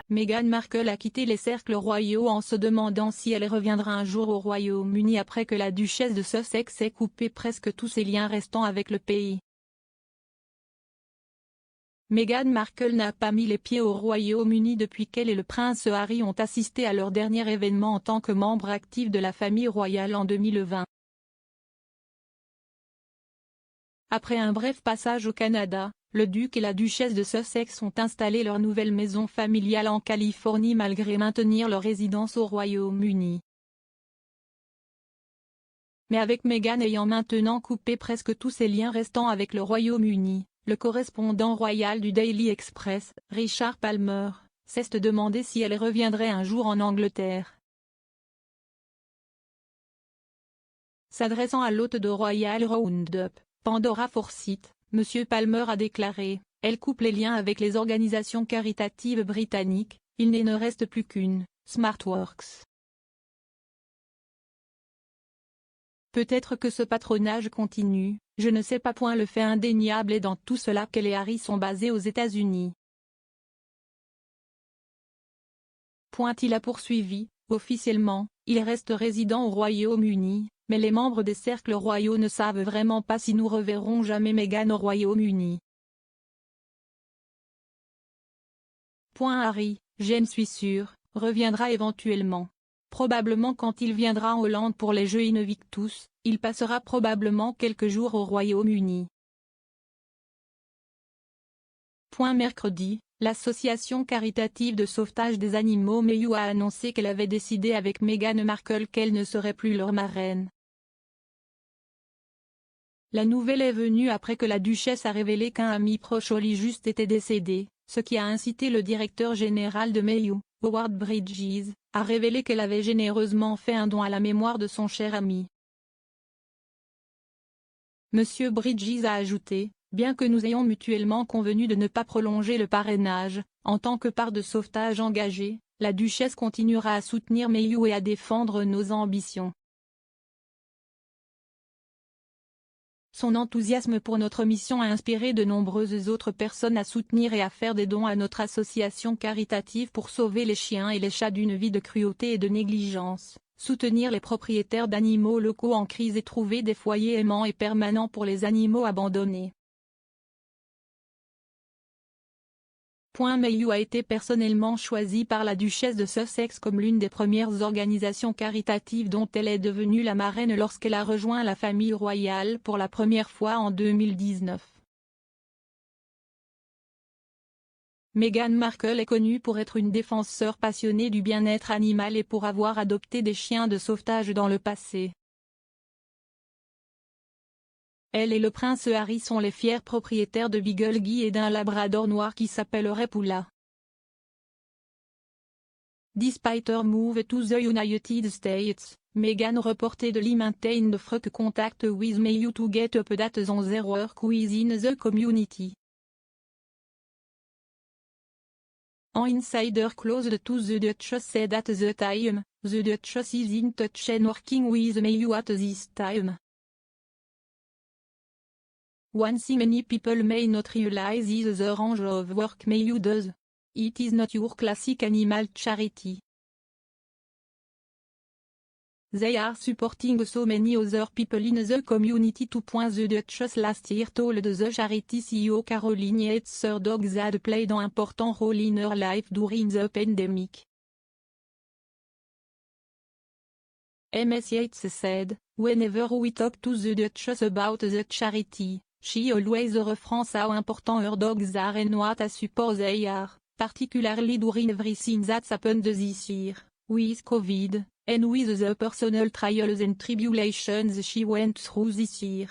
Meghan Markle a quitté les cercles royaux en se demandant si elle reviendra un jour au Royaume-Uni après que la duchesse de Sussex ait coupé presque tous ses liens restants avec le pays. Meghan Markle n'a pas mis les pieds au Royaume-Uni depuis qu'elle et le prince Harry ont assisté à leur dernier événement en tant que membre actif de la famille royale en 2020. Après un bref passage au Canada, le duc et la duchesse de Sussex ont installé leur nouvelle maison familiale en Californie malgré maintenir leur résidence au Royaume-Uni. Mais avec Meghan ayant maintenant coupé presque tous ses liens restants avec le Royaume-Uni, le correspondant royal du Daily Express, Richard Palmer, s'est demandé si elle reviendrait un jour en Angleterre. S'adressant à l'hôte de Royal Roundup, Pandora Forsyth, M. Palmer a déclaré « Elle coupe les liens avec les organisations caritatives britanniques, il ne reste plus qu'une, SmartWorks. Peut-être que ce patronage continue, je ne sais pas. Le fait indéniable est dans tout cela qu'elle et Harry sont basés aux États-Unis. » Il a poursuivi, officiellement, il reste résident au Royaume-Uni, mais les membres des cercles royaux ne savent vraiment pas si nous reverrons jamais Meghan au Royaume-Uni. Harry, j'en suis sûr, reviendra éventuellement. Probablement quand il viendra en Hollande pour les Jeux Invictus, il passera probablement quelques jours au Royaume-Uni. Mercredi, l'association caritative de sauvetage des animaux Mayhew a annoncé qu'elle avait décidé avec Meghan Markle qu'elle ne serait plus leur marraine. La nouvelle est venue après que la duchesse a révélé qu'un ami proche Holly Just était décédé, ce qui a incité le directeur général de Mayhew, Howard Bridges, à révéler qu'elle avait généreusement fait un don à la mémoire de son cher ami. Monsieur Bridges a ajouté, bien que nous ayons mutuellement convenu de ne pas prolonger le parrainage, en tant que part de sauvetage engagée, la duchesse continuera à soutenir Mayhew et à défendre nos ambitions. Son enthousiasme pour notre mission a inspiré de nombreuses autres personnes à soutenir et à faire des dons à notre association caritative pour sauver les chiens et les chats d'une vie de cruauté et de négligence, soutenir les propriétaires d'animaux locaux en crise et trouver des foyers aimants et permanents pour les animaux abandonnés. Mayhew a été personnellement choisie par la duchesse de Sussex comme l'une des premières organisations caritatives dont elle est devenue la marraine lorsqu'elle a rejoint la famille royale pour la première fois en 2019. Meghan Markle est connue pour être une défenseur passionnée du bien-être animal et pour avoir adopté des chiens de sauvetage dans le passé. Elle et le prince Harry sont les fiers propriétaires de Beagle Guy et d'un labrador noir qui s'appellerait Poula. Despite her move to the United States, Meghan reportedly maintained frequent contact with Mayhew to get updates on their work within the community. An insider close to the Duchess said at the time, the Duchess is in touch and working with Mayhew at this time. One thing many people may not realize is the range of work Mayhew does. It is not your classic animal charity. They are supporting so many other people in the community too. The Duchess last year told the charity CEO Caroline Yates her dogs had played an important role in her life during the pandemic. Ms. Yates said, whenever we talk to the Duchess about the charity, she always references how important her dogs are and what a support they are, particularly during everything that's happened this year, with COVID, and with the personal trials and tribulations she went through this year.